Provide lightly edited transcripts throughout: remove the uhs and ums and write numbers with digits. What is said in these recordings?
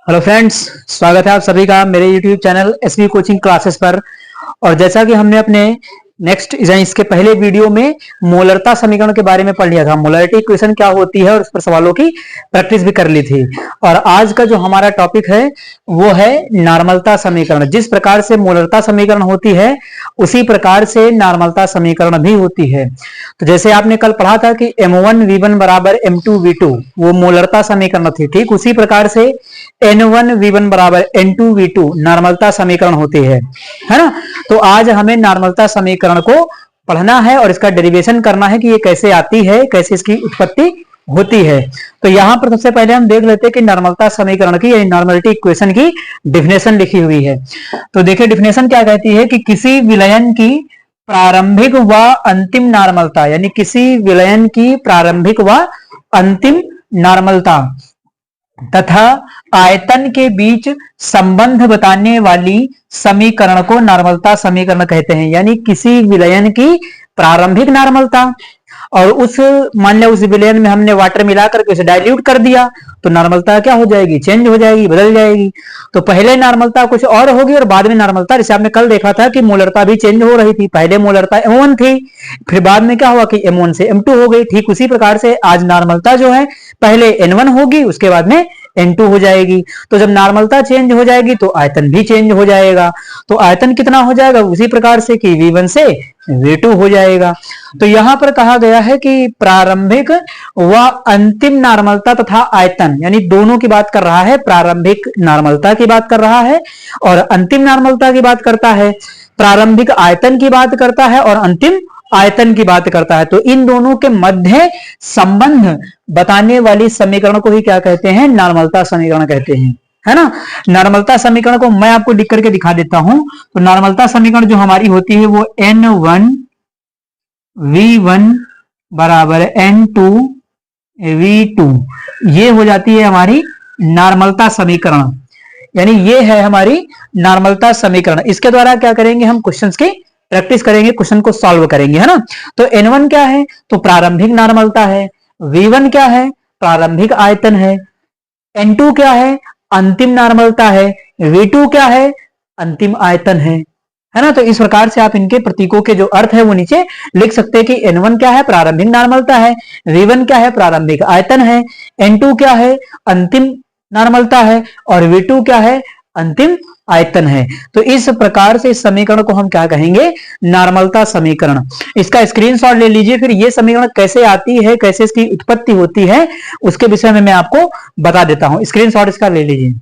Hello friends, स्वागत है आप सभी का मेरे YouTube channel SB coaching classes पर। और जैसा कि हमने अपने नेक्स्ट इसके पहले वीडियो में मोलरता समीकरण के बारे में पढ़ लिया था, मोलरिटी इक्वेशन क्या होती है और उस पर सवालों की प्रैक्टिस भी कर ली थी। और आज का जो हमारा टॉपिक है वो है नॉर्मलता समीकरण। जिस प्रकार से मोलरता समीकरण होती है उसी प्रकार से नॉर्मलता समीकरण भी होती है। तो जैसे आपने कल पढ़ा था कि m1v1 बराबर m2v2 वो मोलरता समीकरण थी, ठीक उसी प्रकार से n1v1 बराबर n2v2 नॉर्मलता समीकरण होती है ना। तो आज हमें नॉर्मलता समीकरण को पढ़ना है और इसका डेरिवेशन करना है कि ये कैसे आती है, कैसे इसकी उत्पत्ति होती है। तो यहां पर सबसे पहले हम देख लेते हैं कि नॉर्मलता समीकरण की यानी नॉर्मलिटी इक्वेशन की डिफिनेशन लिखी हुई है। तो देखिए डिफिनेशन क्या कहती है कि किसी विलयन की प्रारंभिक व अंतिम नॉर्मलता, यानी किसी विलयन की प्रारंभिक व अंतिम नॉर्मलता तथा आयतन के बीच संबंध बताने वाली समीकरण को नॉर्मलता समीकरण कहते हैं। यानी किसी विलयन की प्रारंभिक नॉर्मलता और उस मान लिया उस विलयन में हमने वाटर मिलाकर के उसे डाइल्यूट कर दिया तो नॉर्मलता क्या हो जाएगी, चेंज हो जाएगी, बदल जाएगी। तो पहले नॉर्मलता कुछ और होगी और बाद में नॉर्मलता, जैसे आपने कल देखा था कि मोलरता भी चेंज हो रही थी। पहले मोलरता m1 थी, फिर बाद में क्या हुआ कि m1 से m2 हो गई। ठीक उसी प्रकार से आज नॉर्मलता जो है पहले n1 होगी, उसके बाद में n2 हो जाएगी। तो जब नॉर्मलता चेंज हो जाएगी तो आयतन भी चेंज हो जाएगा। तो आयतन कितना हो जाएगा, उसी प्रकार से कि v1 से v2 हो जाएगा। तो यहां पर कहा गया है कि प्रारंभिक व अंतिम नॉर्मलता तथा आयतन, यानी दोनों की बात कर रहा है। प्रारंभिक नॉर्मलता की बात कर रहा है और अंतिम नॉर्मलता की बात करता है। प्रारंभिक आयतन की बात करता है और अंतिम आयतन की बात करता है। तो इन दोनों के मध्य संबंध बताने वाली समीकरण को ही क्या कहते हैं, नॉर्मलता समीकरण कहते हैं, है ना। नॉर्मलता समीकरण को मैं आपको लिख करके दिखा देता हूं। तो नॉर्मलता समीकरण जो हमारी होती है वो n1v1 बराबर n2v2 ये हो जाती है हमारी नॉर्मलता समीकरण। यानी ये है हमारी नॉर्मलता समीकरण। इसके द्वारा क्या करेंगे, हम क्वेश्चंस की प्रैक्टिस करेंगे, क्वेश्चन को सॉल्व करेंगे, है ना। तो n1 क्या है, तो प्रारंभिक नॉर्मलता है। v1 क्या है, प्रारंभिक आयतन है। n2 क्या है, अंतिम नॉर्मलता है। v2 क्या है, अंतिम आयतन है ना। तो इस प्रकार से आप इनके प्रतीकों के जो अर्थ है वो नीचे लिख सकते हैं कि n1 क्या है, प्रारंभिक नॉर्मलता है। v1 क्या है, प्रारंभिक आयतन है। n2 क्या है, अंतिम नॉर्मलता है। और v2 क्या है, अंतिम आयतन है। तो इस प्रकार से इस समीकरण को हम क्या कहेंगे, नॉर्मलता समीकरण। इसका स्क्रीनशॉट ले लीजिए। फिर ये समीकरण कैसे आती है, कैसे इसकी उत्पत्ति होती है, उसके विषय में मैं आपको बता देता हूं। स्क्रीनशॉट इसका ले लीजिए।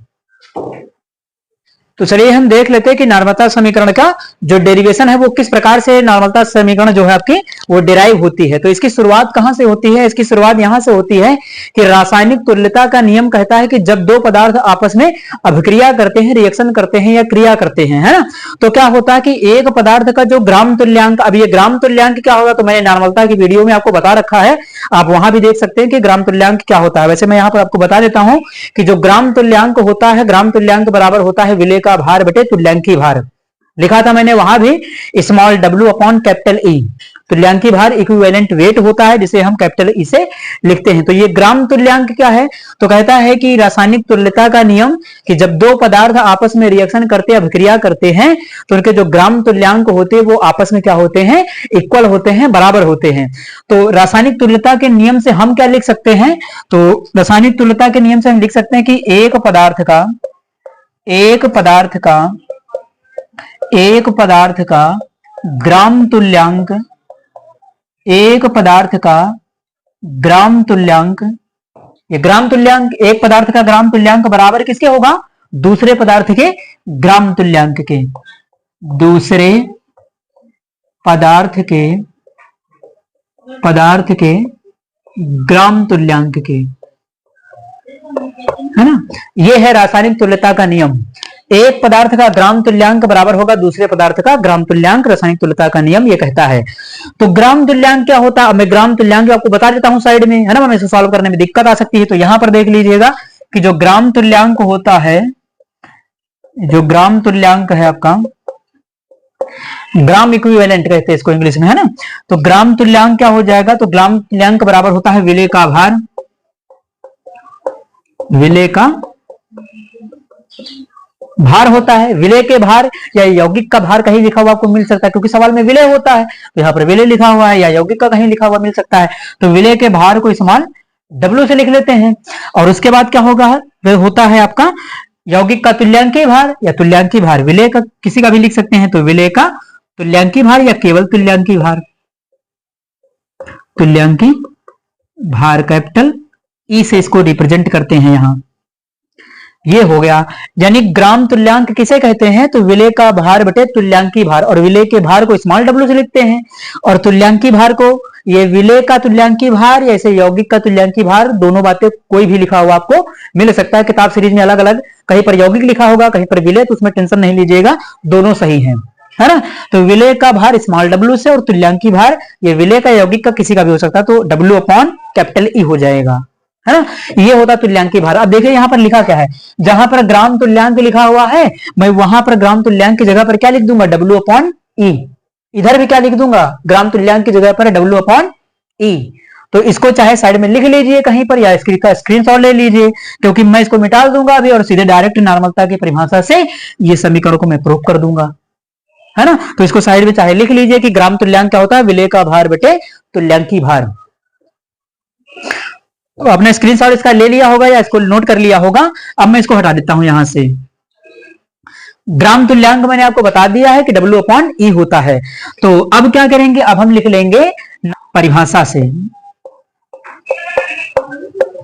तो चलिए हम देख लेते हैं कि नॉर्मलता समीकरण का जो डेरिवेशन है वो किस प्रकार से नॉर्मलता समीकरण जो है आपकी वो डिराइव होती है। तो इसकी शुरुआत कहां से होती है, इसकी शुरुआत यहां से होती है कि रासायनिक तुल्यता का नियम कहता है कि जब दो पदार्थ आपस में अभिक्रिया करते हैं, रिएक्शन करते हैं या क्रिया करते हैं, है ना, तो क्या होता है कि एक पदार्थ का जो ग्राम तुल्यांक, अब ये ग्राम तुल्यांक क्या होगा तो मैंने नॉर्मलता की वीडियो में आपको बता रखा है, आप वहां भी देख सकते हैं कि ग्राम तुल्यांक क्या होता है। वैसे मैं यहां पर आपको बता देता हूं कि जो ग्राम तुल्यांक होता है, ग्राम तुल्यांक बराबर होता है विलेय का भार बटे तुल्यांकी भार। लिखा था मैंने वहां भी small w upon capital E. तुल्यांकी भार इक्विवेलेंट वेट होता है जिसे हम कैपिटल ई से लिखते हैं। तो ये ग्राम तुल्यांक क्या है, तो कहता है कि रासायनिक तुल्यता का नियम कि जब दो पदार्थ आपस में रिएक्शन करते हैं, अभिक्रिया करते हैं, तो उनके जो ग्राम तुल्यांक होते हैं वो आपस में क्या होते हैं, इक्वल होते हैं, बराबर होते हैं। तो रासायनिक तुल्यता के नियम से हम क्या लिख सकते हैं, तो रासायनिक तुल्यता के नियम से हम लिख सकते हैं कि एक पदार्थ का ग्राम तुल्यांक, एक पदार्थ का ग्राम तुल्यांक, ये ग्राम तुल्यांक, एक पदार्थ का ग्राम तुल्यांक बराबर किसके होगा, दूसरे पदार्थ के ग्राम तुल्यांक के, दूसरे पदार्थ के ग्राम तुल्यांक के, है ना। ये है रासायनिक तुल्यता का नियम। एक पदार्थ का ग्राम तुल्यांक बराबर होगा दूसरे पदार्थ का ग्राम तुल्यांक, रासायनिक तुल्यता का नियम ये कहता है। तो ग्राम तुल्यांक क्या होता है, मैं ग्राम तुल्यांक आपको बता देता हूं साइड में, है ना, मैं इसे सॉल्व करने में दिक्कत आ सकती है। तो यहां पर देख लीजिएगा कि जो ग्राम तुल्यांक होता है, जो ग्राम तुल्यांक है आपका, ग्राम इक्विवेलेंट कहते हैं इसको इंग्लिश में, है ना। तो ग्राम तुल्यांक क्या हो जाएगा, तो ग्राम तुल्यांक बराबर होता है विलेय का भार, विलेय का भार होता है, विलय के भार या यौगिक का भार कहीं लिखा हुआ आपको मिल सकता है, क्योंकि सवाल में विलय होता है तो यहाँ पर विलय लिखा हुआ है, या यौगिक का कहीं लिखा हुआ मिल सकता है, तो विलय के भार को स्मॉल W से लिख लेते हैं। और उसके बाद क्या होगा, वह होता है आपका यौगिक का तुल्यांकीय भार या तुल्यांकीय भार, विलय का किसी का भी लिख सकते हैं, तो विलय का तुल्यांकीय भार या केवल तुल्यांकीय भार, तुल्यांकीय भार कैपिटल ई से इसको रिप्रेजेंट करते हैं यहां। ये हो गया, यानी ग्राम तुल्यांक किसे कहते हैं, तो विलय का भार बटे तुल्यांकी भार, और विलय के भार को स्मॉल W से लिखते हैं, और तुल्यांकी भार को ये विलय का तुल्यांकी भार या इसे यौगिक का तुल्यांकी भार, दोनों बातें कोई भी लिखा हुआ आपको मिल सकता है। किताब सीरीज में अलग अलग, कहीं पर यौगिक लिखा होगा, कहीं पर विलय, तो उसमें टेंशन नहीं लीजिएगा, दोनों सही है ना। तो विलय का भार स्मॉल W से और तुल्यांकी भार ये विलय का यौगिक का किसी का भी हो सकता है, तो W अपॉन कैपिटल E हो जाएगा, है ना। ये होता तुल्यांकी भार। अब देखिए यहां पर लिखा क्या है, जहां पर ग्राम तुल्यांक लिखा हुआ है, मैं वहां पर ग्राम तुल्यांक की जगह पर क्या लिख दूंगा, W अपॉन E। इधर भी क्या लिख दूंगा, ग्राम तुल्यांक की जगह पर W अपॉन E। तो इसको चाहे साइड में लिख लीजिए कहीं पर, या इसका स्क्रीनशॉट ले लीजिए, क्योंकि मैं इसको मिटा दूंगा अभी और सीधे डायरेक्ट नॉर्मलता की परिभाषा से ये समीकरण को मैं प्रूव कर दूंगा, है ना। तो इसको साइड में चाहे लिख लीजिए कि ग्राम तुल्यांक क्या होता है, विलय का भार बटे तुल्यांकी भार। तो आपने स्क्रीनशॉट इसका ले लिया होगा या इसको नोट कर लिया होगा। अब मैं इसको हटा देता हूं यहां से। ग्राम तुल्यांक मैंने आपको बता दिया है कि W अपॉन E होता है। तो अब क्या करेंगे, अब हम लिख लेंगे परिभाषा से,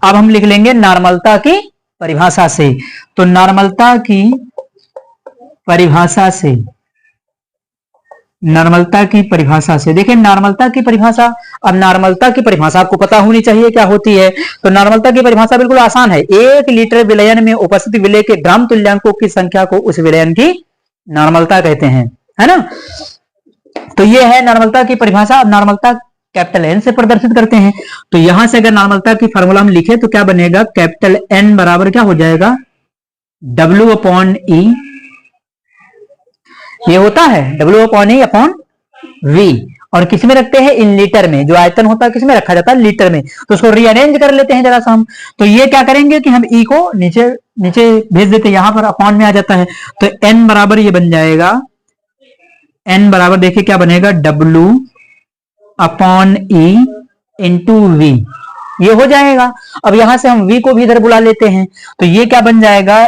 अब हम लिख लेंगे नॉर्मलता की परिभाषा से। तो नॉर्मलता की परिभाषा से, नॉर्मलता की परिभाषा से देखिए, नॉर्मलता की परिभाषा, अब नॉर्मलता की परिभाषा आपको पता होनी चाहिए क्या होती है। तो नॉर्मलता की परिभाषा बिल्कुल आसान है, 1 लीटर विलयन में उपस्थित विलय के ग्राम तुल्यांकों की संख्या को उस विलयन की नॉर्मलता कहते हैं, है ना। तो ये है नॉर्मलता की परिभाषा। अब नॉर्मलता कैपिटल N से प्रदर्शित करते हैं। तो यहां से अगर नॉर्मलता की फॉर्मूला हम लिखे तो क्या बनेगा, कैपिटल N बराबर क्या हो जाएगा, W अपॉन E। ये होता है W upon E upon V, और किस में रखते हैं, इन लीटर में। जो आयतन होता है किस में रखा जाता है, लीटर में। तो उसको रीअरेंज कर लेते हैं जरा सा हम। तो ये क्या करेंगे कि हम E को नीचे नीचे भेज देते हैं, यहां पर अपॉन में आ जाता है। तो N बराबर ये बन जाएगा, N बराबर देखिए क्या बनेगा, W upon E into V, ये हो जाएगा। अब यहां से हम V को भी इधर बुला लेते हैं, तो ये क्या बन जाएगा,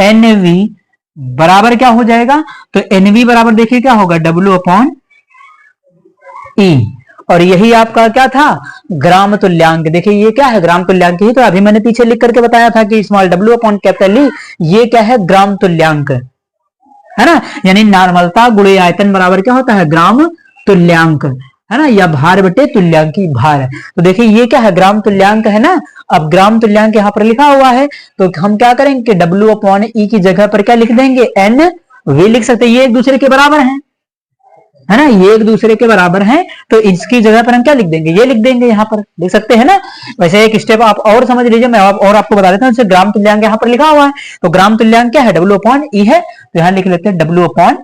NV बराबर क्या हो जाएगा, तो NV बराबर देखिए क्या होगा, W अपॉन E। और यही आपका क्या था, ग्राम तुल्यांक। देखिए ये क्या है, ग्राम तुल्यांक ही तो अभी मैंने पीछे लिख करके बताया था कि small W upon capital E, ये क्या है, ग्राम तुल्यांक, है ना। यानी नॉर्मलता गुणे आयतन बराबर क्या होता है, ग्राम तुल्यांक, है ना, या भार बटे तुल्यांकी भार। तो देखिए ये क्या है, ग्राम तुल्यांक है ना। अब ग्राम तुल्यांक यहाँ पर लिखा हुआ है, तो हम क्या करेंगे, W अपॉन E की जगह पर क्या लिख देंगे, NV लिख सकते हैं। ये एक दूसरे के बराबर है ना, ये एक दूसरे के बराबर हैं, तो इसकी जगह पर हम क्या लिख देंगे, ये लिख देंगे, यहाँ पर लिख सकते हैं ना। वैसे एक स्टेप आप और समझ लीजिए, मैं और आपको बता देता हूँ। जैसे ग्राम तुल्यांक यहाँ पर लिखा हुआ है, तो ग्राम तुल्यांक क्या है, W अपॉन E है, तो यहाँ लिख लेते हैं W अपॉन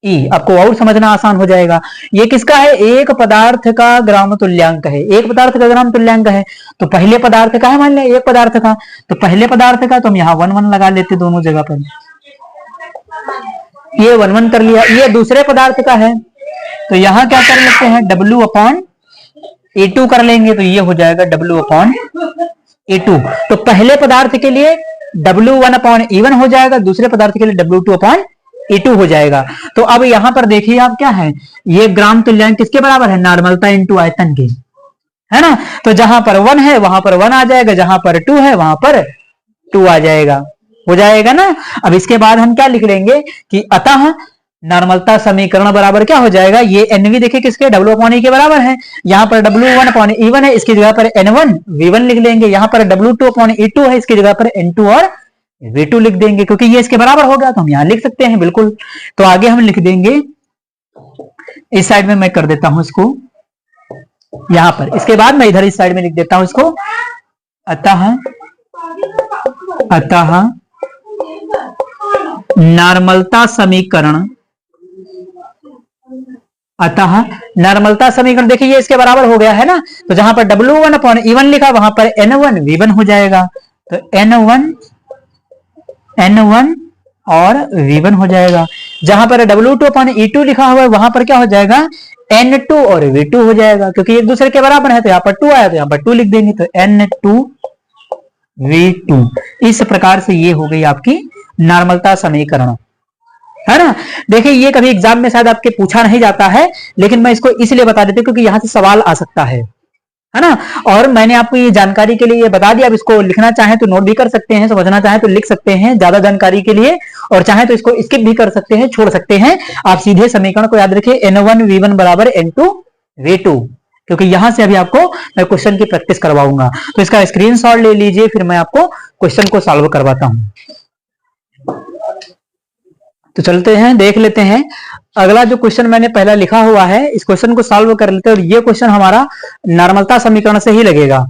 E, आपको और समझना आसान हो जाएगा। ये किसका है, एक पदार्थ का ग्राम तुल्यांक है, एक पदार्थ का ग्राम तुल्यांक है। तो पहले पदार्थ का है, मान लिया एक पदार्थ का, तो पहले पदार्थ का तो हम यहाँ 1 लगा लेते दोनों जगह पर, ये 1 कर लिया। ये दूसरे पदार्थ का है, तो यहां क्या कर लेते हैं, W अपॉन E2 कर लेंगे, तो ये हो जाएगा W अपॉन E2। तो पहले पदार्थ के लिए W1 अपॉन E1 हो जाएगा, दूसरे पदार्थ के लिए W2 अपॉन E2 हो जाएगा। तो अब यहां पर देखिए आप क्या है, ये ग्राम तुल्यांक किसके बराबर है, नॉर्मलता इंटू आयतन के, है ना। तो जहां पर 1 है वहां पर 1 आ जाएगा, जहां पर 2 है वहां पर 2 आ जाएगा, हो जाएगा ना। अब इसके बाद हम क्या लिख लेंगे कि अतः नॉर्मलता समीकरण बराबर क्या हो जाएगा, ये NV देखिए किसके, W अपॉन E के बराबर है। यहाँ पर W1 अपॉन E1 है, इसकी जगह पर N1 V1 लिख लेंगे। यहाँ पर W2 अपॉन E2 है, इसकी जगह पर N2 और V2 लिख देंगे, क्योंकि ये इसके बराबर हो गया, तो हम यहाँ लिख सकते हैं बिल्कुल। तो आगे हम लिख देंगे, इस साइड में मैं कर देता हूं इसको यहां पर, इसके बाद मैं इधर इस साइड में लिख देता हूं इसको, अतः नॉर्मलता समीकरण, अतः नॉर्मलता समीकरण देखिए ये इसके बराबर हो गया है ना। तो जहां पर W1 अपॉन E1 लिखा, वहां पर N1 V1 हो जाएगा। तो N1 और V1 हो जाएगा। जहां पर W2/E2 लिखा हुआ है वहां पर क्या हो जाएगा, N2 और V2 हो जाएगा, क्योंकि एक दूसरे के बराबर है तो यहाँ पर 2 आया तो यहाँ पर 2 लिख देंगे, तो N2V2। इस प्रकार से ये हो गई आपकी नॉर्मलता समीकरण, है ना। देखिए ये कभी एग्जाम में शायद आपके पूछा नहीं जाता है, लेकिन मैं इसको इसलिए बता देता हूं क्योंकि यहां से सवाल आ सकता है ना। और मैंने आपको ये जानकारी के लिए ये बता दिया, अब इसको लिखना चाहे तो नोट भी कर सकते हैं, समझना चाहे तो लिख सकते हैं ज्यादा जानकारी के लिए, और चाहे तो इसको स्किप भी कर सकते हैं, छोड़ सकते हैं। आप सीधे समीकरण को याद रखिए, N1V1 बराबर N2V2, क्योंकि यहां से अभी आपको मैं क्वेश्चन की प्रैक्टिस करवाऊंगा। तो इसका स्क्रीनशॉट ले लीजिए, फिर मैं आपको क्वेश्चन को सॉल्व करवाता हूं। तो चलते हैं, देख लेते हैं अगला जो क्वेश्चन मैंने पहला लिखा हुआ है, इस क्वेश्चन को सॉल्व कर लेते हैं। और ये क्वेश्चन हमारा नॉर्मलता समीकरण से ही लगेगा।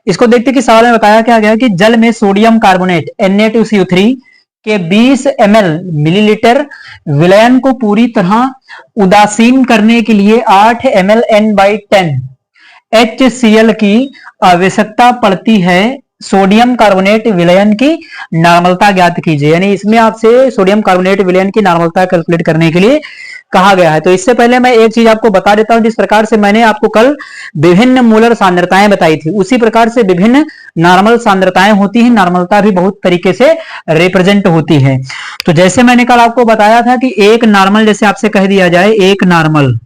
इसको देखते कि सवाल में बताया क्या गया कि जल में सोडियम कार्बोनेट Na2CO3 के 20 ml मिलीलीटर विलयन को पूरी तरह उदासीन करने के लिए 8 ml N/10 HCl की आवश्यकता पड़ती है। सोडियम कार्बोनेट विलयन की नॉर्मलता ज्ञात कीजिए। यानी इसमें आपसे सोडियम कार्बोनेट विलयन की नॉर्मलता कैलकुलेट करने के लिए कहा गया है। तो इससे पहले मैं एक चीज आपको बता देता हूं, जिस प्रकार से मैंने आपको कल विभिन्न मोलर सांद्रताएं बताई थी, उसी प्रकार से विभिन्न नॉर्मल सांद्रताएं होती हैं। नॉर्मलता भी बहुत तरीके से रिप्रेजेंट होती है। तो जैसे मैंने कल आपको बताया था कि एक नॉर्मल, जैसे आपसे कह दिया जाए एक नॉर्मल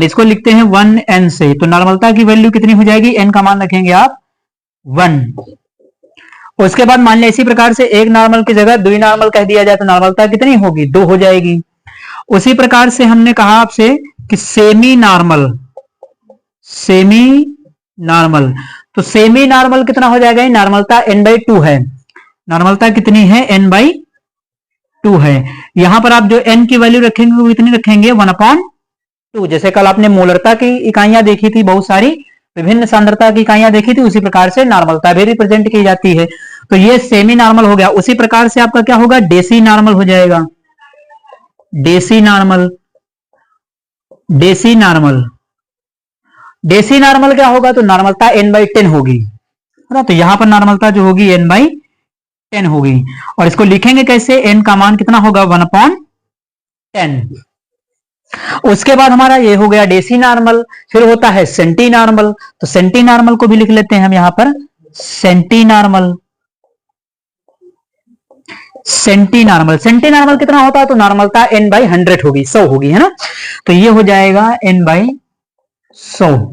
इसको लिखते हैं 1n से, तो नॉर्मलता की वैल्यू कितनी हो जाएगी, n का मान रखेंगे आप 1। उसके बाद मान लिया इसी प्रकार से एक नॉर्मल की जगह 2 नॉर्मल कह दिया जाए तो नॉर्मलता कितनी होगी, 2 हो जाएगी। उसी प्रकार से हमने कहा आपसे कि सेमी नॉर्मल, तो सेमी नॉर्मल कितना हो जाएगा, नॉर्मलता n/2 है। नॉर्मलता कितनी है, n/2 है। यहां पर आप जो n की वैल्यू रखेंगे वो कितनी रखेंगे, 1/2। जैसे कल आपने मोलरता की इकाइयां देखी थी, बहुत सारी विभिन्न सांद्रता की इकाइयां देखी थी, उसी प्रकार से नॉर्मलता भी रिप्रेजेंट की जाती है। तो ये सेमी नॉर्मल हो गया। उसी प्रकार से आपका क्या होगा, डेसी नॉर्मल हो जाएगा। डेसी नॉर्मल क्या होगा, तो नॉर्मलता n/10 होगी, है ना। तो यहां पर नॉर्मलता जो होगी n/10 होगी। और इसको लिखेंगे कैसे, n का मान कितना होगा, 1/10। उसके बाद हमारा ये हो गया डेसी नॉर्मल। फिर होता है सेंटी नॉर्मल, तो सेंटी नॉर्मल को भी लिख लेते हैं हम यहां पर, सेंटी नॉर्मल कितना होता है, तो नॉर्मलता n/100 होगी, 100 होगी, है ना। तो ये हो जाएगा n/100।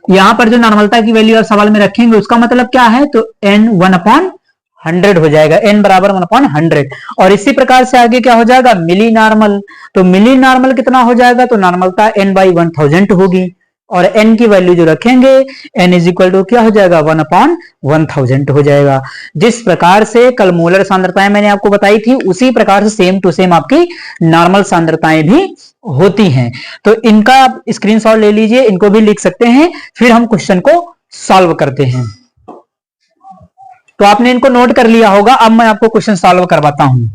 यहां पर जो नॉर्मलता की वैल्यू आप सवाल में रखेंगे उसका मतलब क्या है, तो n 1/100 हो जाएगा, n बराबर 1/100। और इसी प्रकार से आगे क्या हो जाएगा, मिली नॉर्मल। तो मिली नॉर्मल कितना हो जाएगा, तो नॉर्मलता n/1000 होगी। और n की वैल्यू जो रखेंगे, n इज इक्वल टू क्या हो जाएगा, 1/1000 हो जाएगा। जिस प्रकार से कल मोलर सांद्रताएं मैंने आपको बताई थी, उसी प्रकार से सेम टू सेम आपकी नॉर्मल सांद्रताएं भी होती हैं। तो इनका आप स्क्रीनशॉट ले लीजिए, इनको भी लिख सकते हैं। फिर हम क्वेश्चन को सॉल्व करते हैं। तो आपने इनको नोट कर लिया होगा। अब मैं आपको क्वेश्चन सॉल्व करवाता हूं।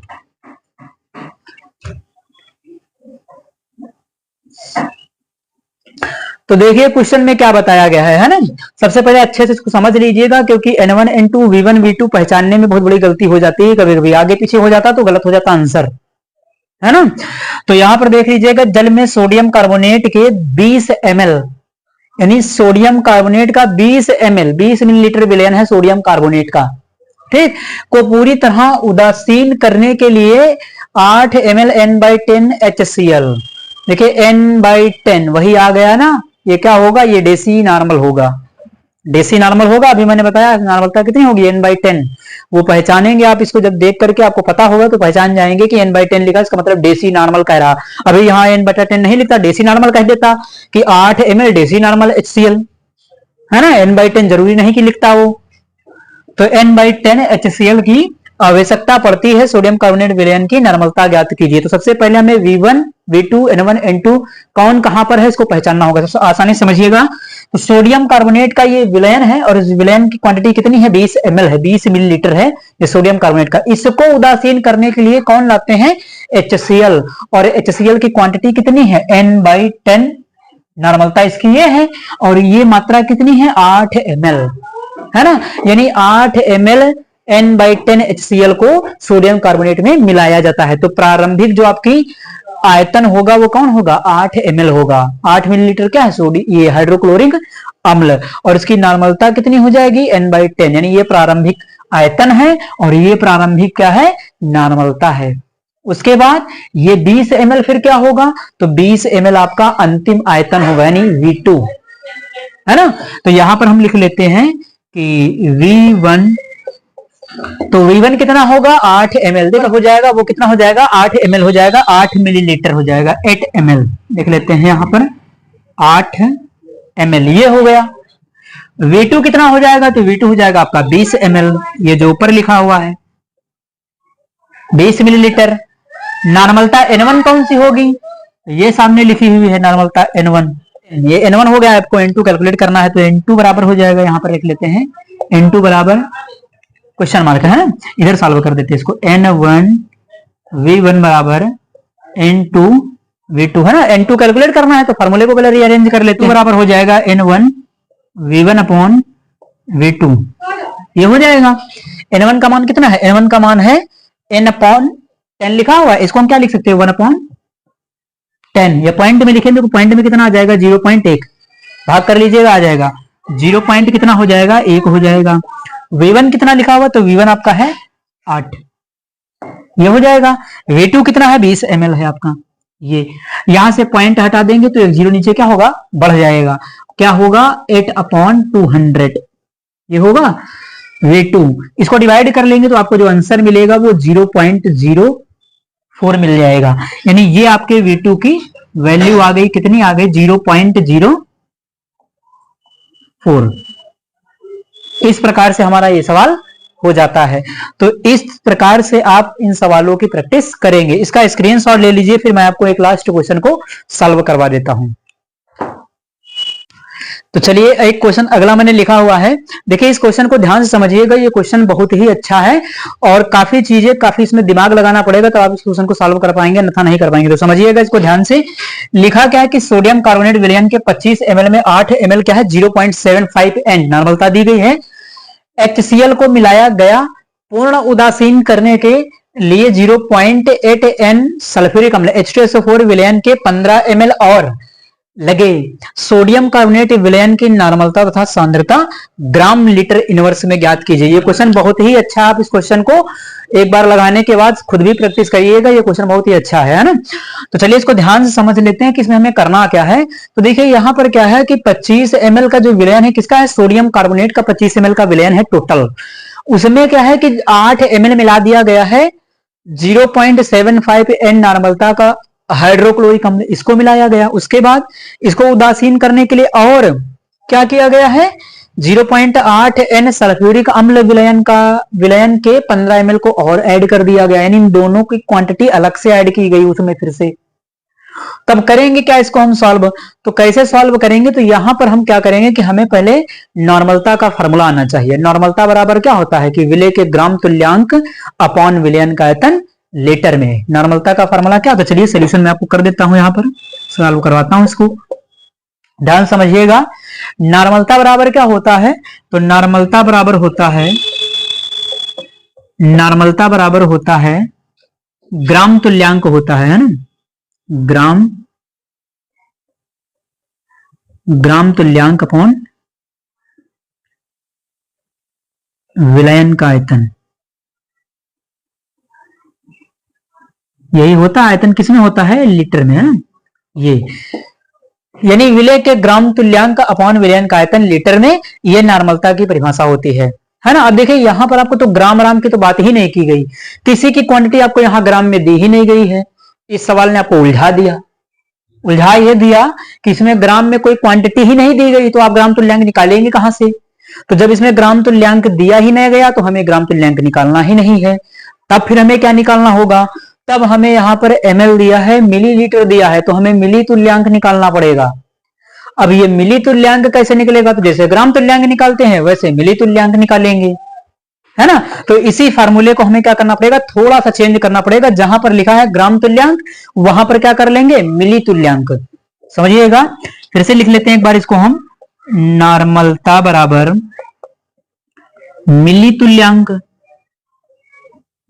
तो देखिए क्वेश्चन में क्या बताया गया है ना। सबसे पहले अच्छे से इसको समझ लीजिएगा, क्योंकि N1 N2 V1 V2 पहचानने में बहुत बड़ी गलती हो जाती है, कभी कभी आगे पीछे हो जाता तो गलत हो जाता आंसर, है ना। तो यहां पर देख लीजिएगा, जल में सोडियम कार्बोनेट के 20 ml, यानी सोडियम कार्बोनेट का 20 ml 20 मिलीलीटर विलयन है सोडियम कार्बोनेट का, ठीक, को पूरी तरह उदासीन करने के लिए 8 ml N/10 HCl। देखिए N/10 वही आ गया ना, ये क्या होगा, ये डेसी नॉर्मल होगा। अभी मैंने बताया नॉर्मलता कितनी होगी, N/10। वो पहचानेंगे आप इसको, जब देख करके आपको पता होगा तो पहचान जाएंगे कि N/10 लिखा, इसका मतलब डेसी नॉर्मल कह रहा। अभी यहाँ N/10 नहीं लिखता, डेसी नॉर्मल कह देता कि 8 ml डेसी नॉर्मल HCl, है ना। N/10 जरूरी नहीं कि लिखता वो। तो N/10 HCl की आवश्यकता पड़ती है सोडियम कार्बोनेट विलयन की नॉर्मलता ज्ञात कीजिए। तो सबसे पहले हमें V1 V2 N1 N2 कौन कहां पर है इसको पहचानना होगा। तो आसानी समझिएगा, तो सोडियम कार्बोनेट का ये विलयन है और इस विलयन की क्वांटिटी कितनी है, 20 ml है, 20 मिलीलीटर है ये सोडियम कार्बोनेट का। इसको उदासीन करने के लिए कौन लाते हैं, HCl। और HCl की क्वांटिटी कितनी है, N/10, नॉर्मलता इसकी ये है, और ये मात्रा कितनी है, 8 ml। है ना, यानी 8 ml N/10 HCl को सोडियम कार्बोनेट में मिलाया जाता है। तो प्रारंभिक जो आपकी आयतन होगा वो कौन होगा, 8 ml होगा। 8 मिलीलीटर क्या है, सोडियम ये हाइड्रोक्लोरिक अम्ल, और इसकी नॉर्मलता कितनी हो जाएगी, N/10, यानी ये प्रारंभिक आयतन है और ये प्रारंभिक क्या है, नॉर्मलता है। उसके बाद ये 20 ml फिर क्या होगा, तो 20 ml आपका अंतिम आयतन होगा, यानी V2, है ना। तो यहां पर हम लिख लेते हैं कि V1, तो V1 कितना होगा, 8 ml, देखो हो जाएगा, वो कितना हो जाएगा, 8 ml हो जाएगा, 8 मिलीलीटर हो जाएगा, 8 ml देख लेते हैं यहां पर, 8 ml ये हो गया। V2 कितना हो जाएगा, तो V2 हो जाएगा आपका 20 ml, ये जो ऊपर लिखा हुआ है 20 मिलीलीटर। नॉर्मलता N1 कौन सी होगी, ये सामने लिखी हुई है नॉर्मलता N1, ये N1 हो गया, आपको N2 कैलकुलेट करना है, तो N2 बराबर हो जाएगा, यहां पर लिख लेते हैं N2 बराबर क्वेश्चन मार्क है ना, इधर सॉल्व कर देते हैं इसको, N1 V1 बराबर N2 V2, है ना। N2 कैलकुलेट करना है तो फॉर्मूले को पहले रीअरेंज कर लेते हैं, बराबर हो जाएगा N1 V1 अपॉन V2, ये हो जाएगा। N1 का मान कितना है, N1 का मान है N/10 लिखा हुआ है, इसको हम क्या लिख सकते हैं, 1/10, या पॉइंट में लिखेंगे तो पॉइंट में कितना आ जाएगा, 0.1, भाग कर लीजिएगा, आ जाएगा 0 पॉइंट कितना हो जाएगा, 1 हो जाएगा। V1 कितना लिखा हुआ, तो V1 आपका है 8, ये हो जाएगा। V2 कितना है, 20 ml है आपका, ये यहां से पॉइंट हटा देंगे तो एक जीरो नीचे क्या होगा, बढ़ जाएगा, क्या होगा, 8/200, ये होगा V2। इसको डिवाइड कर लेंगे तो आपको जो आंसर मिलेगा वो 0.04 मिल जाएगा, यानी ये आपके V2 की वैल्यू आ गई, कितनी आ गई, 0.04। इस प्रकार से हमारा ये सवाल हो जाता है। तो इस प्रकार से आप इन सवालों की प्रैक्टिस करेंगे। इसका स्क्रीनशॉट ले लीजिए, फिर मैं आपको एक लास्ट क्वेश्चन को सॉल्व करवा देता हूं। तो चलिए एक क्वेश्चन अगला मैंने लिखा हुआ है, देखिए इस क्वेश्चन को ध्यान से समझिएगा, ये क्वेश्चन बहुत ही अच्छा है और काफी चीजें, काफी इसमें दिमाग लगाना पड़ेगा तो आप इस क्वेश्चन को सॉल्व कर पाएंगे, अन्यथा नहीं कर पाएंगे। तो समझिएगा इसको ध्यान से। लिखा क्या है कि सोडियम कार्बोनेट विलयन के 25 ml में 8 ml क्या है, 0.75 N नॉर्मलता दी गई है। HCl को मिलाया गया, पूर्ण उदासीन करने के लिए 0.8 N सल्फ्यूरिक अम्ल H2SO4 विलयन के 15 ml और लगे। सोडियम कार्बोनेट विलयन की नॉर्मलता तथा सांद्रता ग्राम लीटर इनवर्स में ज्ञात कीजिए। ये क्वेश्चन बहुत ही अच्छा, आप इस क्वेश्चन को एक बार लगाने के बाद खुद भी प्रैक्टिस करिएगा, ये क्वेश्चन बहुत ही अच्छा है ना। तो चलिए इसको ध्यान से समझ लेते हैं कि इसमें हमें करना क्या है। तो देखिए यहाँ पर क्या है कि 25 ml का जो विलयन है किसका है, सोडियम कार्बोनेट का 25 ml का विलयन है टोटल। उसमें क्या है कि 8 ml मिला दिया गया है 0.75 N नॉर्मलता का हाइड्रोक्लोरिक अम्ल, इसको मिलाया गया। उसके बाद इसको उदासीन करने के लिए और क्या किया गया है, 0.8 N सल्फ्यूरिक अम्ल विलयन के 15 ml को और ऐड कर दिया गया, यानी इन दोनों की क्वांटिटी अलग से ऐड की गई उसमें फिर से। तब करेंगे क्या इसको हम सॉल्व, तो कैसे सॉल्व करेंगे, तो यहां पर हम क्या करेंगे कि हमें पहले नॉर्मलता का फॉर्मूला आना चाहिए। नॉर्मलता बराबर क्या होता है कि विलय के ग्राम तुल्यांक अपॉन विलयन का आयतन लीटर में। नॉर्मलता का फॉर्मूला क्या होता है, चलिए सोल्यूशन मैं आपको कर देता हूं, यहां पर सॉल्व करवाता हूं इसको, ध्यान समझिएगा। नॉर्मलता बराबर क्या होता है, तो नॉर्मलता बराबर होता है ग्राम तुल्यांक होता है ना, ग्राम तुल्यांक अपॉन विलयन का आयतन, यही होता है। आयतन किसमें होता है, लीटर में, है ना। ये यानी विलय के ग्राम तुल्यांक अपॉन विलयन का आयतन लीटर में, ये नॉर्मलता की परिभाषा होती है ना। अब देखिए यहां पर आपको तो ग्राम की तो बात ही नहीं की गई, किसी की क्वांटिटी आपको यहां ग्राम में दी ही नहीं गई है। इस सवाल ने आपको उलझा ये दिया कि इसमें ग्राम में कोई क्वांटिटी ही नहीं दी गई, तो आप ग्राम तुल्यांक निकालेंगे कहां से। तो जब इसमें ग्राम तुल्यांक दिया ही नहीं गया तो हमें ग्राम तुल्यांक निकालना ही नहीं है। तब फिर हमें क्या निकालना होगा, तब हमें यहां पर ml दिया है, मिलीलीटर दिया है, तो हमें मिली तुल्यांक निकालना पड़ेगा। अब ये मिली तुल्यांक कैसे निकलेगा, तो जैसे ग्राम तुल्यांक निकालते हैं वैसे मिली तुल्यांक निकालेंगे, है ना। तो इसी फार्मूले को हमें क्या करना पड़ेगा, थोड़ा सा चेंज करना पड़ेगा। जहां पर लिखा है ग्राम तुल्यांक वहां पर क्या कर लेंगे, मिली तुल्यांक। समझिएगा, फिर से लिख लेते हैं एक बार इसको हम। नॉर्मलता बराबर मिली तुल्यांक,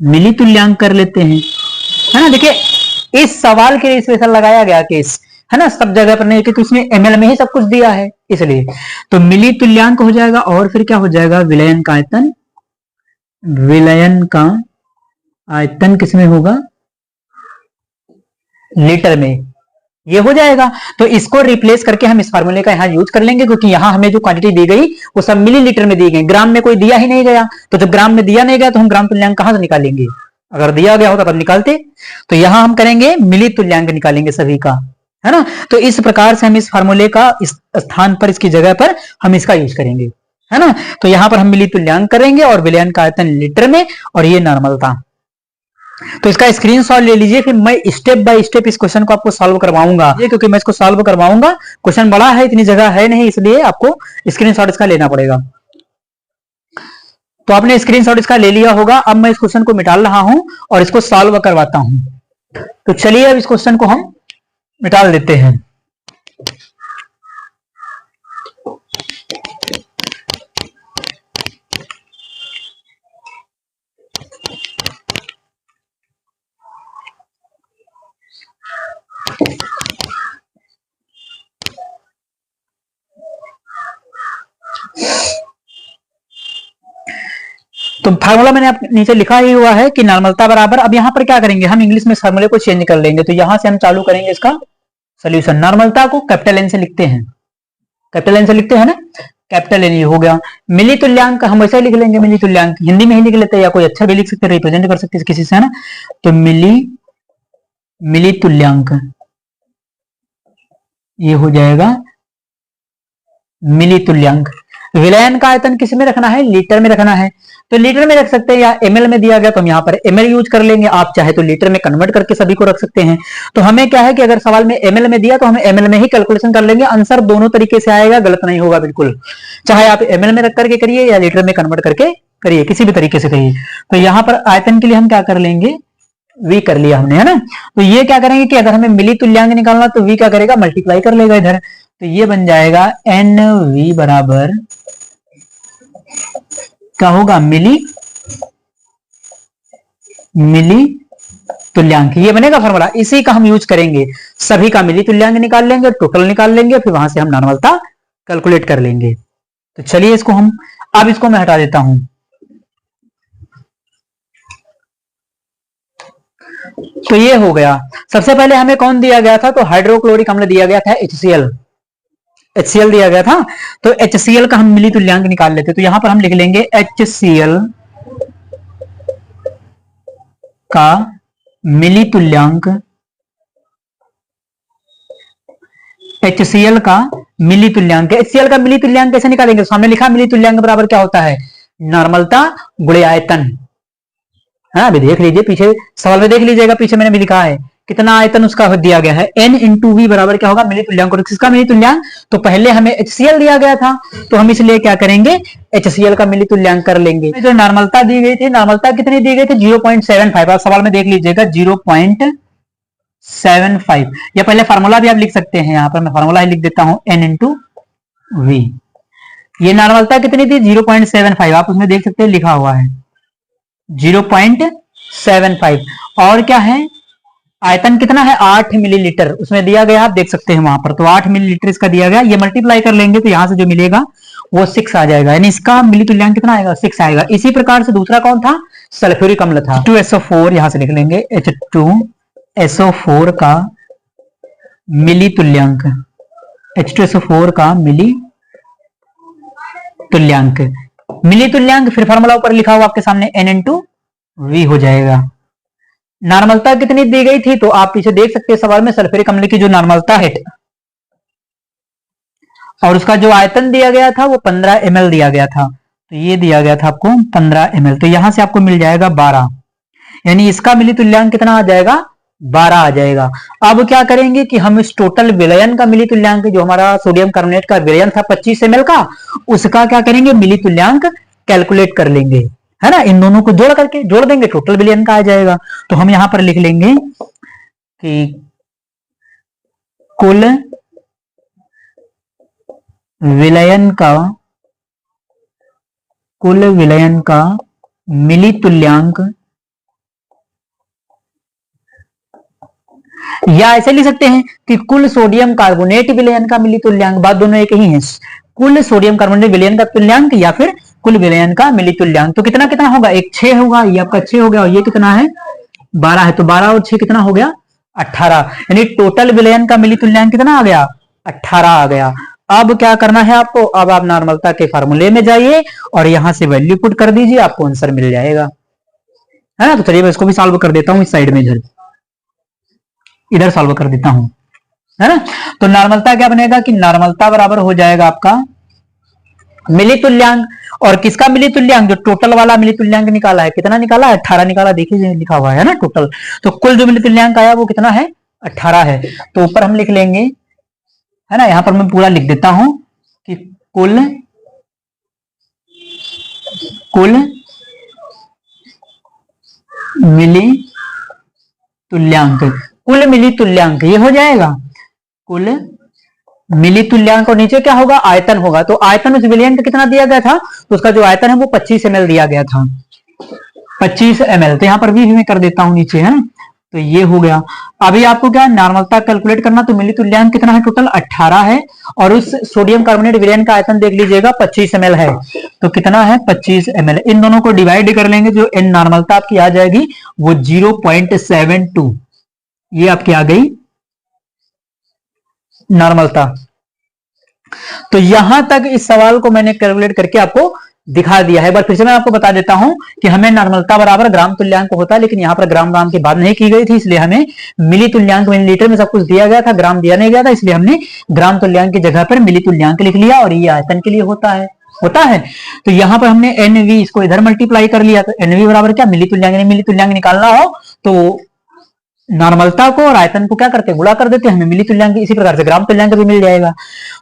मिली तुल्यांक कर लेते हैं, है ना। देखिए इस सवाल के लिए स्पेशल लगाया गया केस, है ना, सब जगह पर नहीं, क्योंकि उसमें एमएल में ही सब कुछ दिया है इसलिए। तो मिली तुल्यांक हो जाएगा, और फिर क्या हो जाएगा, विलयन का आयतन, विलयन का आयतन किसमें होगा, लीटर में, ये हो जाएगा। तो इसको रिप्लेस करके हम इस फार्मूले का यहां यूज कर लेंगे, क्योंकि यहां हमें जो क्वांटिटी दी गई वो सब मिलीलीटर में दी गई, ग्राम में कोई दिया ही नहीं गया। तो जब ग्राम में दिया नहीं गया तो हम ग्राम तुल्यांक कहां से निकालेंगे, अगर दिया गया होता तब निकालते। तो यहां हम करेंगे मिली तुल्यांक निकालेंगे सभी का, है ना। तो इस प्रकार से हम इस फार्मूले का इस स्थान पर, इसकी जगह पर हम इसका यूज करेंगे, है ना। तो यहां पर हम मिली तुल्यांक करेंगे और विलयन का आयतन लीटर में, और ये नॉर्मल था। तो इसका स्क्रीनशॉट ले लीजिए, फिर मैं स्टेप बाय स्टेप इस क्वेश्चन को आपको सॉल्व करवाऊंगा, क्योंकि मैं इसको सॉल्व करवाऊंगा, क्वेश्चन बड़ा है, इतनी जगह है नहीं, इसलिए आपको स्क्रीनशॉट इसका लेना पड़ेगा। तो आपने स्क्रीनशॉट इसका ले लिया होगा। अब मैं इस क्वेश्चन को मिटा रहा हूं और इसको सॉल्व करवाता हूं। तो चलिए अब इस क्वेश्चन को हम मिटा देते हैं। तो फार्मूला मैंने नीचे लिखा ही हुआ है कि नॉर्मलता बराबर, अब यहां पर क्या करेंगे, हम इंग्लिश में फार्मूले को चेंज कर लेंगे। तो यहां से हम चालू करेंगे इसका सोल्यूशन। नॉर्मलता को कैपिटल एन से लिखते हैं, कैपिटल एन से लिखते हैं ना, कैपिटल एन, ये हो गया। मिली तुल्यांक हम वैसे ही लिख लेंगे, मिली तुल्यांक हिंदी में ही लिख लेते हैं, या कोई अच्छा भी लिख सकते हैं, रिप्रेजेंट कर सकते हैं किसी से, है ना। तो मिली, मिली तुल्यांक ये हो जाएगा मिली तुल्यांक। विलयन का आयतन किस में रखना है, लीटर में रखना है। तो लीटर में रख सकते हैं, या एमएल में दिया गया तो हम यहाँ पर एमएल यूज कर लेंगे, आप चाहे तो लीटर में कन्वर्ट करके सभी को रख सकते हैं। तो हमें क्या है कि अगर सवाल में एमएल में दिया तो हम एमएल में ही कैलकुलेशन कर लेंगे, आंसर दोनों तरीके से आएगा, गलत नहीं होगा बिल्कुल, चाहे आप एमएल में रख करके करिए या लीटर में कन्वर्ट करके करिए, किसी भी तरीके से करिए। तो यहाँ पर आयतन के लिए हम क्या कर लेंगे, वी कर लिया हमने, है ना। तो ये क्या करेंगे कि अगर हमें मिली तुल्यांक निकालना तो वी क्या करेगा, मल्टीप्लाई कर लेगा इधर। तो ये बन जाएगा एन वी बराबर क्या होगा, मिली, मिली तुल्यांक, ये बनेगा फॉर्मूला, इसी का हम यूज करेंगे। सभी का मिली तुल्यांक निकाल लेंगे, टोटल निकाल लेंगे, फिर वहां से हम नॉर्मलता कैलकुलेट कर लेंगे। तो चलिए इसको हम, अब इसको मैं हटा देता हूं। तो ये हो गया। सबसे पहले हमें कौन दिया गया था, तो हाइड्रोक्लोरिक अम्ल दिया गया था, HCl, HCl दिया गया था। तो HCl का हम मिली तुल्यांक निकाल लेते। तो यहां पर हम लिख लेंगे HCl का मिली तुल्यांक, HCl का मिली तुल्यांक, HCl का मिली तुल्यांक कैसे निकालेंगे, सामने लिखा मिली तुल्यांक बराबर क्या होता है, नॉर्मलता गुणे आयतन, है। अभी देख लीजिए पीछे सवाल में, देख लीजिएगा पीछे मैंने भी लिखा है कितना आयतन उसका दिया गया है, n इंटू वी बराबर क्या होगा, मिली तुल्यांक। और किसका मिली तुल्यांक, तो पहले हमें HCl दिया गया था, तो हम इसलिए क्या करेंगे, HCl का मिली तुल्यांक कर लेंगे। जो नॉर्मलता दी गई थी, नॉर्मलता कितनी दी गई थी, 0.75, आप सवाल में देख लीजिएगा 0.75, या पहले फार्मूला भी आप लिख सकते हैं, यहां पर मैं फार्मूला ही लिख देता हूं, n इंटू वी। ये नॉर्मलता कितनी थी, 0.75, आप उसमें देख सकते हैं लिखा हुआ है 0.75। और क्या है, आयतन कितना है, 8 मिलीलीटर उसमें दिया गया, आप देख सकते हैं वहां पर, तो 8 मिलीलीटर इसका दिया गया। ये मल्टीप्लाई कर लेंगे तो यहां से जो मिलेगा वो 6 आ जाएगा, यानी इसका मिली तुल्यांक कितना आएगा, 6 आएगा। इसी प्रकार से दूसरा कौन था, सल्फ्यूरिक अम्ल था, H2SO4, यहां से लिख लेंगे H2SO4 का मिली तुल्यांक, H2SO4 का मिली तुल्यांक, मिली तुल्यांक, फिर फार्मूला ऊपर लिखा हुआ आपके सामने n इंटू वी हो जाएगा। नॉर्मलता कितनी दी गई थी, तो आप पीछे देख सकते हैं सवाल में, सल्फ्यूरिक अम्ल की जो नॉर्मलता है और उसका जो आयतन दिया गया था वो 15 ml दिया गया था। तो ये दिया गया था आपको 15 ml, तो यहां से आपको मिल जाएगा 12, यानी इसका मिली तुल्यांक कितना आ जाएगा, 12 आ जाएगा। अब क्या करेंगे कि हम इस टोटल विलयन का मिली तुल्यांक, जो हमारा सोडियम कार्बोनेट का विलयन था 25 ml का, उसका क्या करेंगे, मिली तुल्यांक कैलकुलेट कर लेंगे, है ना। इन दोनों को जोड़ करके जोड़ देंगे, टोटल विलयन का आ जाएगा। तो हम यहां पर लिख लेंगे कि कुल विलयन का कुल विलयन का मिली तुल्यांक, या ऐसे लिख सकते हैं कि कुल सोडियम कार्बोनेट विलयन का मिली तुल्यांक, बात दोनों एक ही है। कुल सोडियम कार्बोनेट विलयन का तुल्यांक या फिर कुल विलयन का मिली तुल्यांक। तो कितना कितना होगा, एक 6 होगा, ये आपका 6 हो गया, और ये कितना है 12 है, तो 12 और 6 कितना हो गया 18, यानी टोटल विलयन का मिली तुल्यांक कितना आ गया 18 आ गया। अब क्या करना है आपको, अब आप नॉर्मलता के फार्मूले में जाइए और यहां से वैल्यू पुट कर दीजिए, आपको आंसर मिल जाएगा, है ना। तो चलिए मैं इसको भी सॉल्व कर देता हूं, इस साइड में इधर सॉल्व कर देता हूं, है ना। तो नॉर्मलता क्या बनेगा कि नॉर्मलता बराबर हो जाएगा आपका मिली तुल्यांक, और किसका मिली तुल्यांक, जो टोटल वाला मिली तुल्यांक निकाला है, कितना निकाला है 18 निकाला, देखिए लिखा हुआ है ना टोटल। तो कुल जो मिली तुल्यांक आया वो कितना है 18 है। तो ऊपर हम लिख लेंगे, है ना, यहां पर मैं पूरा लिख देता हूं कि कुल मिली तुल्यांक, कुल मिली तुल्यांक ये हो जाएगा कुल मिली तुल्यांक, और नीचे क्या होगा आयतन होगा। तो आयतन उस विलयन का कितना दिया गया था, तो उसका जो आयतन है वो 25 ml दिया गया था, 25 ml। तो यहां पर भी मैं कर देता हूं नीचे, है ना। तो ये हो गया। अभी आपको क्या नॉर्मलता कैलकुलेट करना, तो मिली तुल्यांक कितना है टोटल 18 है, और उस सोडियम कार्बोनेट विलयन का आयतन देख लीजिएगा 25 ml है, तो कितना है 25 ml। इन दोनों को डिवाइड कर लेंगे, जो एन नॉर्मलता आपकी आ जाएगी वो 0.72, ये आपकी आ गई नॉर्मलता। तो यहां तक इस सवाल को मैंने कैलकुलेट करके आपको दिखा दिया है। एक बार फिर से मैं आपको बता देता हूं कि हमें नॉर्मलता बराबर ग्राम तुल्यांक होता है, लेकिन यहां पर ग्राम ग्राम की बात नहीं की गई थी, इसलिए हमें मिली तुल्यांक मिलीलीटर में सब कुछ दिया गया था, ग्राम दिया नहीं गया था, इसलिए हमने ग्राम तुल्यांक की जगह पर मिली तुल्यांक लिख लिया, और ये आयतन के लिए होता है। तो यहां पर हमने एनवी इसको इधर मल्टीप्लाई कर लिया, तो एनवी बराबर क्या मिली तुल्यांक निकालना हो तो नॉर्मलता को और आयतन को क्या करते हैं गुणा कर देते हैं, हमें मिली तुल्यांक। इसी प्रकार से ग्राम तुल्यांक भी मिल जाएगा।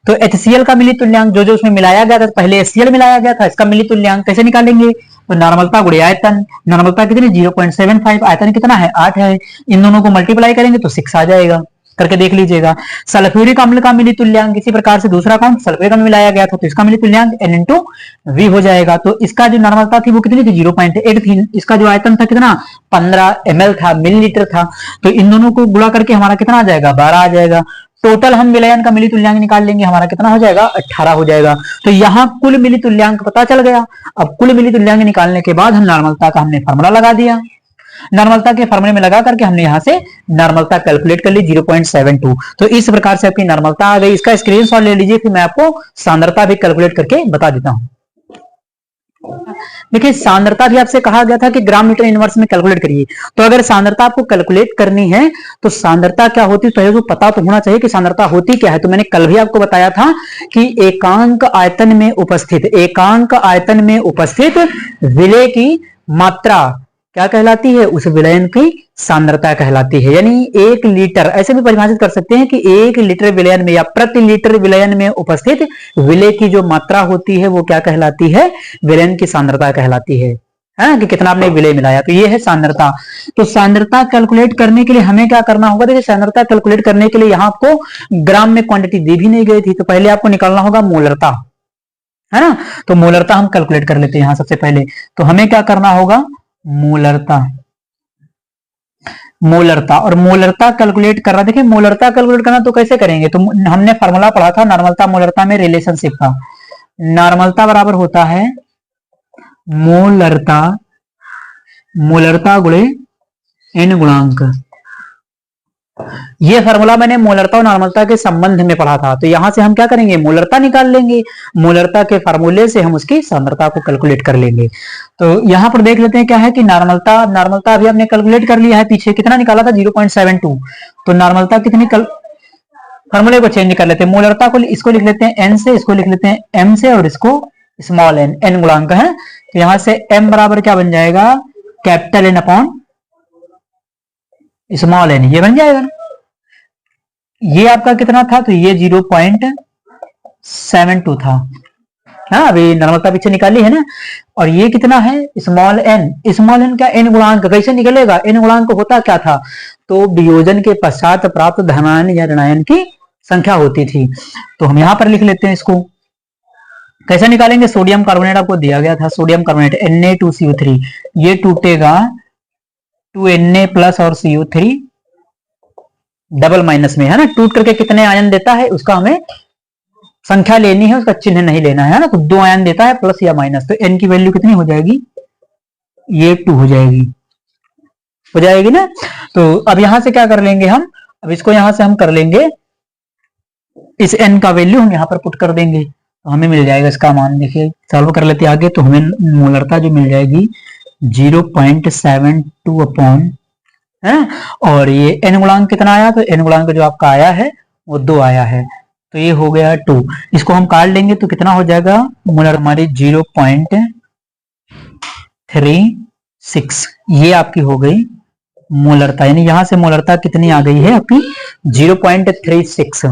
तो HCl का मिली तुल्यांक जो जो उसमें मिलाया गया था, पहले HCl मिलाया गया था, इसका मिली तुल्यांक कैसे निकालेंगे, तो नॉर्मलता गुणे आयतन, नॉर्मलता कितनी 0.75, आयतन कितना है 8 है, इन दोनों को मल्टीप्लाई करेंगे तो 6 आ जाएगा, करके देख लीजिएगा। सल्फ्यूरिक अम्ल का मिली तुल्यांक इसी प्रकार से दूसरा कौन सल्फ्यूरिक अम्ल मिलाया गया था, तो इसका मिली तुल्यांक N इंटू V हो जाएगा। तो इसका जो नॉर्मलता थी वो कितनी थी 0.8 थी, इसका जो आयतन था कितना 15 ml था, मिलीलीटर था। तो इन दोनों को गुणा करके हमारा कितना आ जाएगा 12 आ जाएगा। टोटल हम विलयन का मिली तुल्यांक निकाल लेंगे, हमारा कितना हो जाएगा 18 हो जाएगा। तो यहाँ कुल मिली तुल्यांक पता चल गया। अब कुल मिली तुल्यांक निकालने के बाद हम नॉर्मलता का हमने फॉर्मूला लगा दिया, नॉर्मलता के फॉर्मूले में लगा करके हमने यहां से नॉर्मलता कैलकुलेट कर ली 0.72। तो इस प्रकार से आपकी नॉर्मलता आ गई। इसका स्क्रीनशॉट ले लीजिए, फिर मैं आपको सांद्रता भी कैलकुलेट करके बता देता हूं। देखिए सांद्रता भी आपसे कहा गया था कि ग्राम मीटर इनवर्स में कैलकुलेट करिए। तो अगर सांद्रता आपको कैलकुलेट करनी है तो सांद्रता क्या होती है पहले तो पता तो होना चाहिए कि सांद्रता होती क्या है। तो मैंने कल भी आपको बताया था कि एकांक आयतन में उपस्थित विलय की मात्रा क्या कहलाती है, उस विलयन की सांद्रता कहलाती है। यानी 1 लीटर ऐसे भी परिभाषित कर सकते हैं कि 1 लीटर विलयन में या प्रति लीटर विलयन में उपस्थित विलय की जो मात्रा होती है वो क्या कहलाती है, विलयन की सांद्रता कहलाती है कि कितना आपने विलय मिलाया। तो ये है सांद्रता। तो सांद्रता कैलकुलेट करने के लिए हमें क्या करना होगा, देखिए सांद्रता कैलकुलेट करने के लिए यहाँ आपको ग्राम में क्वांटिटी दी भी नहीं गई थी, तो पहले आपको निकालना होगा मोलरता, है ना। तो मोलरता हम कैलकुलेट कर लेते हैं यहाँ सबसे पहले। तो हमें क्या करना होगा मोलरता और मोलरता कैलकुलेट करना। देखिए मोलरता कैलकुलेट करना तो कैसे करेंगे, तो हमने फार्मूला पढ़ा था नॉर्मलता मोलरता में रिलेशनशिप का। नॉर्मलता बराबर होता है मोलरता गुणे n गुणांक। ये फार्मूला मैंने मोलरता और नॉर्मलता के संबंध में पढ़ा था। तो यहां से हम क्या करेंगे मोलरता निकाल लेंगे, मोलरता के फार्मूले से हम उसकी सांद्रता को कैलकुलेट कर लेंगे। तो यहां पर देख लेते हैं क्या है कि नॉर्मलता अभी हमने कैलकुलेट कर लिया है, पीछे कितना निकाला था 0.72। तो नॉर्मलता कितनी फार्मूले को चेंज कर लेते हैं, मोलरता को इसको लिख लेते हैं n से, इसको लिख लेते हैं m से, और इसको स्मॉल n गुणांक है। तो यहां से m बराबर क्या बन जाएगा capital N upon small n, ये बन जाएगा। ये आपका कितना था, तो ये 0.72 था, हाँ अभी नॉर्मलता पीछे निकाली है ना। और ये कितना है स्मॉल n का n गुणांक कैसे निकलेगा, n गुणांक होता क्या था, तो वियोजन के पश्चात प्राप्त धनायन या ऋणायन की संख्या होती थी। तो हम यहां पर लिख लेते हैं इसको कैसे निकालेंगे? सोडियम कार्बोनेट आपको दिया गया था, सोडियम कार्बोनेट Na2CO3, ये टूटेगा 2Na प्लस और CO3 डबल माइनस में, है ना। टूट करके कितने आयन देता है उसका हमें संख्या लेनी है, उसका चिन्ह नहीं लेना है ना। तो 2 आयन देता है, प्लस या माइनस, तो N की वैल्यू कितनी हो जाएगी? ये 2 हो जाएगी ना। तो अब यहां से क्या कर लेंगे हम? अब इसको यहां से हम कर लेंगे, इस N का वैल्यू हम यहां पर पुट कर देंगे, तो हमें मिल जाएगा इसका मान। देखिए सॉल्व कर लेते हैं आगे, तो हमें मोलरता जो मिल जाएगी 0.72 अपॉन, है ना। और ये N गुणांक कितना आया? तो N गुणांक जो आपका आया है वो 2 आया है, तो ये हो गया 2। इसको हम काट लेंगे तो कितना हो जाएगा? मोलर हमारी 0.36, ये आपकी हो गई मोलरता, यानी यहां से मोलरता कितनी आ गई है आपकी? 0.36।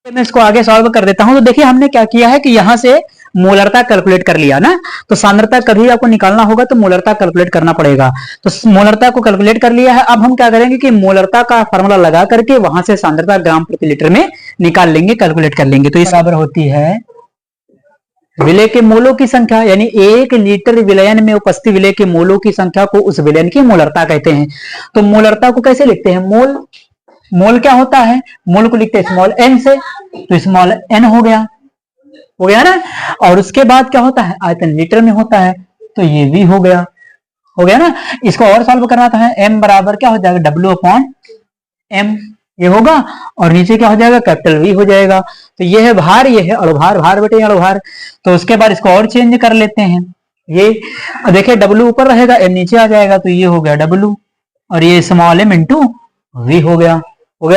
मैं इसको आगे सॉल्व कर देता हूं। तो देखिए हमने क्या किया है कि यहां से मोलरता कैलकुलेट कर लिया ना, तो सांद्रता कभी आपको निकालना होगा तो मोलरता कैलकुलेट करना पड़ेगा। तो मोलरता को कैलकुलेट कर लिया है। अब हम क्या करेंगे कि मोलरता का फार्मूला लगा करके वहां से सांद्रता ग्राम प्रति लीटर में निकाल लेंगे, कैलकुलेट कर लेंगे। तो इस बराबर होती है विलय के मोलों की संख्या, यानी 1 लीटर विलयन में उपस्थित विलय के मोलों की संख्या को उस विलयन की मोलरता कहते हैं। तो मोलरता को कैसे लिखते हैं? मोल क्या होता है? मोल को लिखते हैं स्मॉल n से, तो स्मॉल n हो गया ना। और उसके बाद क्या होता है? आयतन लीटर में होता है, तो ये भी हो गया ना। इसको और सॉल्व करना था, m बराबर क्या हो जाएगा? W अपॉन m, ये होगा, और नीचे क्या हो जाएगा? कैपिटल V हो जाएगा। तो ये है भार, ये है अणुभार, भार बेटे अणुभार। तो उसके बाद इसको और चेंज कर लेते हैं, ये देखिए W ऊपर रहेगा, m नीचे आ जाएगा, तो ये हो गया W, और ये स्मॉल m इंटू V हो गया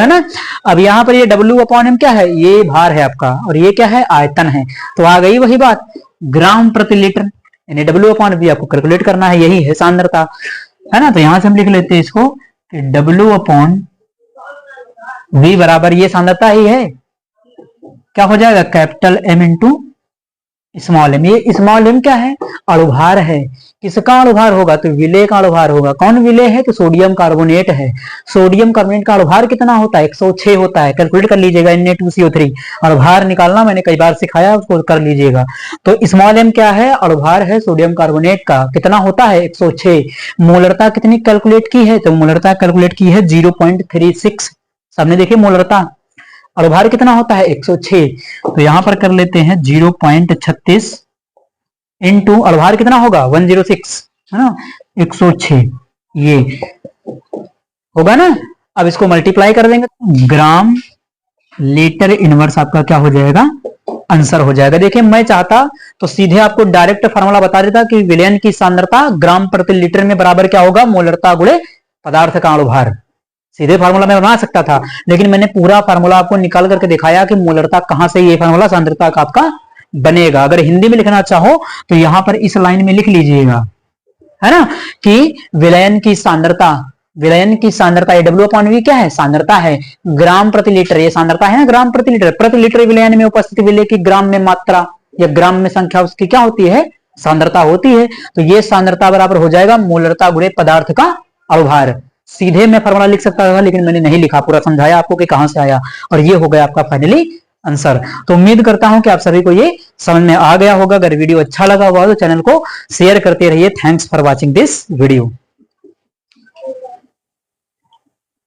ना। अब यहाँ पर ये W अपॉन M क्या है? ये भार है आपका, और ये क्या है? आयतन है। तो आ गई वही बात, ग्राम प्रति लीटर, यानी W अपॉन V आपको कैलकुलेट करना है, यही है सांद्रता, है ना। तो यहां से हम लिख लेते हैं इसको कि W अपॉन V बराबर ये सांद्रता ही है, क्या हो जाएगा? Capital M into small m। ये स्मॉल m क्या है? अणुभार है। किसका अणुभार होगा? तो विलय का अणुभार होगा। कौन विलय है? तो सोडियम कार्बोनेट है। सोडियम कार्बोनेट का अणुभार कितना होता है? 106 होता है। कैलकुलेट कर लीजिएगा, Na2CO3 अणुभार निकालना मैंने कई बार सिखाया, उसको कर लीजिएगा। तो स्मॉल m क्या है? अणुभार है सोडियम कार्बोनेट का, कितना होता है? 106। मोलरता कितनी कैलकुलेट की है? तो मोलरता कैलकुलेट की है 0.36। सबने देखिए मोलरता, अणुभार कितना होता है? 106। तो यहां पर कर लेते हैं 0.36 इंटू अणुभार कितना होगा? 106, है ना, 106, ये होगा ना। अब इसको मल्टीप्लाई कर देंगे, ग्राम लीटर इनवर्स आपका क्या हो जाएगा? आंसर हो जाएगा। देखिए मैं चाहता तो सीधे आपको डायरेक्ट फार्मूला बता देता कि विलयन की सांद्रता ग्राम प्रति लीटर में बराबर क्या होगा? मोलरता गुणे पदार्थ का अणुभार। सीधे फार्मूला में बना सकता था, लेकिन मैंने पूरा फार्मूला आपको निकाल करके दिखाया कि मोलरता कहां से ये फार्मूला सांद्रता का आपका बनेगा। अगर हिंदी में लिखना चाहो तो यहां पर इस लाइन में लिख लीजिएगा, है ना, कि विलयन की सांद्रता ये W अपॉन V क्या है? सांद्रता है। ग्राम प्रति लीटर ये सांद्रता है ना, ग्राम प्रति लीटर विलयन में उपस्थित विलय की ग्राम में मात्रा या ग्राम में संख्या उसकी क्या होती है? सांद्रता होती है। तो ये सांद्रता बराबर हो जाएगा मोलरता गुणे पदार्थ का अणुभार। सीधे मैं फॉर्मूला लिख सकता था, लेकिन मैंने नहीं लिखा, पूरा समझाया आपको कि कहां से आया, और ये हो गया आपका फाइनली आंसर। तो उम्मीद करता हूं कि आप सभी को ये समझ में आ गया होगा। अगर वीडियो अच्छा लगा हुआ तो चैनल को शेयर करते रहिए। Thanks for watching this video.